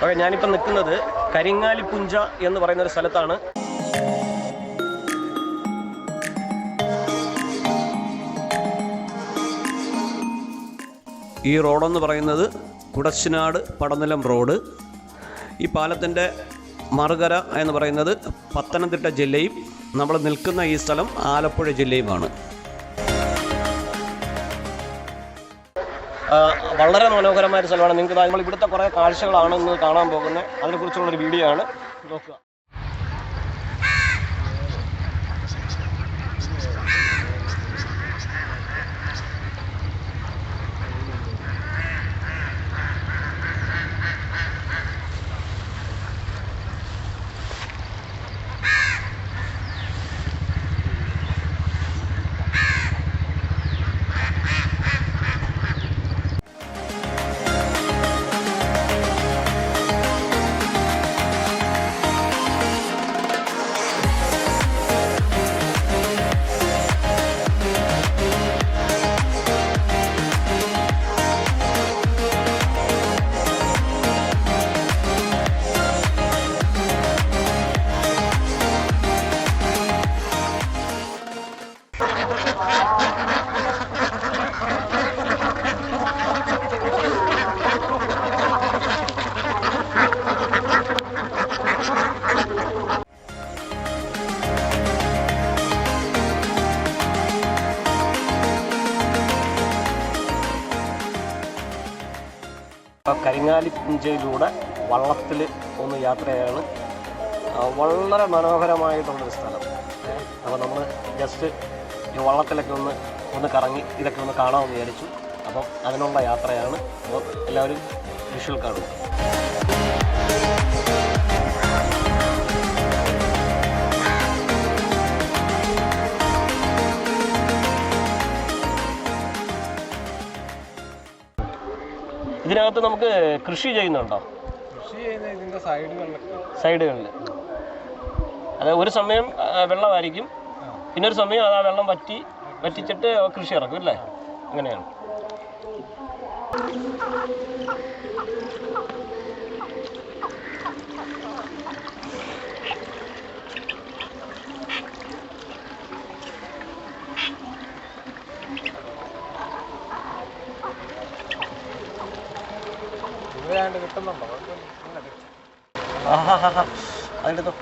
Okay, ഞാനിപ്പോൾ നിൽക്കുന്നത് കരിങ്ങാലിപ്പുഞ്ച എന്ന് പറയുന്ന ഒരു സ്ഥലത്താണ്. ഈ റോഡെന്ന് പറയുന്നത് കുടശനാട് പടനിലം റോഡ്. ഈ പാലത്തിൻ്റെ മറുകര എന്ന് പറയുന്നത് പത്തനംതിട്ട ജില്ലയും നമ്മൾ നിൽക്കുന്ന ഈ സ്ഥലം ആലപ്പുഴ ജില്ലയുമാണ്. വളരെ മനോഹരമായ ഒരു സ്ഥലമാണ്. നിങ്ങൾക്ക് നമ്മൾ ഇവിടുത്തെ കുറേ കാഴ്ചകളാണ് ഇന്ന് കാണാൻ പോകുന്നത്. അതിനെക്കുറിച്ചുള്ളൊരു വീഡിയോ ആണ്, നോക്കുക. കരിങ്ങാലിപ്പുഞ്ചയിലൂടെ വള്ളത്തിൽ ഒന്ന് യാത്രയാണ്. വളരെ മനോഹരമായിട്ടുള്ളൊരു സ്ഥലം. അപ്പോൾ നമ്മൾ ജസ്റ്റ് ഈ വള്ളത്തിലൊക്കെ ഒന്ന് കറങ്ങി ഇതൊക്കെ ഒന്ന് കാണാമെന്ന് വിചാരിച്ചു. അപ്പം അതിനുള്ള യാത്രയാണ്. അപ്പോൾ എല്ലാവരും വിഷ്വൽ കാണുക. ഇതിനകത്ത് നമുക്ക് കൃഷി ചെയ്യുന്നുണ്ടോ? കൃഷി ചെയ്യുന്ന ഇതിൻ്റെ സൈഡുകളിൽ അത് ഒരു സമയം വെള്ളമായിരിക്കും, പിന്നൊരു സമയം അത് ആ വെള്ളം വറ്റിച്ചിട്ട് കൃഷി ഇറക്കും അല്ലേ? അങ്ങനെയാണ്. കിട്ടുന്നുണ്ടോ? അതെടുത്തോ.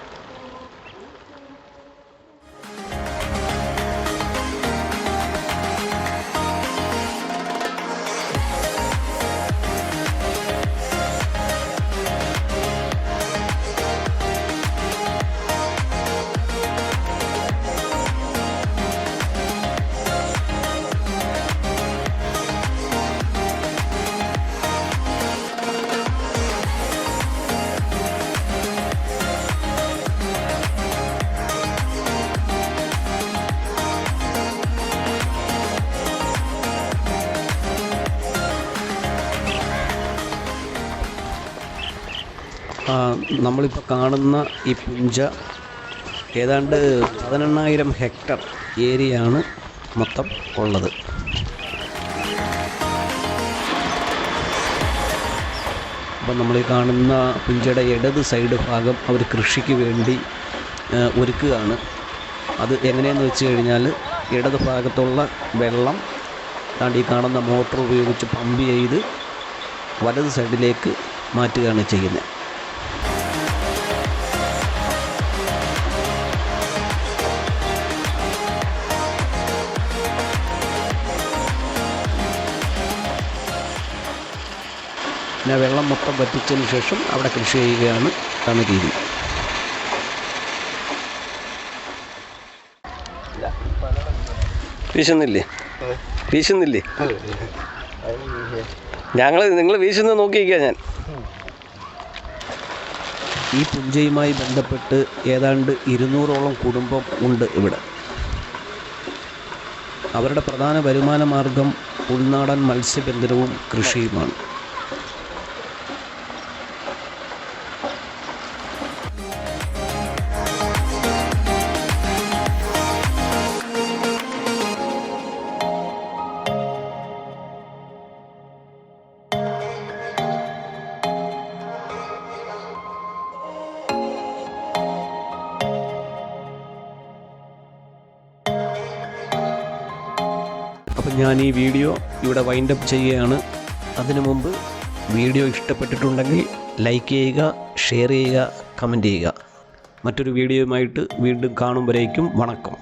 നമ്മളിപ്പോൾ കാണുന്ന ഈ പുഞ്ച ഏതാണ്ട് 18,000 ഹെക്ടർ ഏരിയയാണ് മൊത്തം ഉള്ളത്. അപ്പോൾ നമ്മൾ ഈ കാണുന്ന പുഞ്ചയുടെ ഇടത് സൈഡ് ഭാഗം അവർ കൃഷിക്ക് വേണ്ടി ഒരുക്കുകയാണ്. അത് എങ്ങനെയെന്ന് വെച്ച് കഴിഞ്ഞാൽ ഇടത് ഭാഗത്തുള്ള വെള്ളം താണ്ടി ഈ കാണുന്ന മോട്ടോർ ഉപയോഗിച്ച് പമ്പ് ചെയ്ത് വലത് സൈഡിലേക്ക് മാറ്റുകയാണ് ചെയ്യുന്നത്. പിന്നെ വെള്ളം മൊത്തം വറ്റിച്ചതിന് ശേഷം അവിടെ കൃഷി ചെയ്യുകയാണ് ആണ് രീതി. വീശുന്നില്ലേ? നിങ്ങൾ വീശുന്നത് നോക്കിയിരിക്കുക. ഞാൻ ഈ പുഞ്ചയുമായി ബന്ധപ്പെട്ട് ഏതാണ്ട് 200ഓളം കുടുംബം ഉണ്ട് ഇവിടെ. അവരുടെ പ്രധാന വരുമാന മാർഗം ഉൾനാടൻ മത്സ്യബന്ധനവും കൃഷിയുമാണ്. അപ്പം ഞാൻ ഈ വീഡിയോ ഇവിടെ വൈൻഡപ്പ് ചെയ്യുകയാണ്. അതിനു മുമ്പ് വീഡിയോ ഇഷ്ടപ്പെട്ടിട്ടുണ്ടെങ്കിൽ ലൈക്ക് ചെയ്യുക, ഷെയർ ചെയ്യുക, കമൻറ്റ് ചെയ്യുക. മറ്റൊരു വീഡിയോയുമായിട്ട് വീണ്ടും കാണുമ്പോഴേക്കും വണക്കം.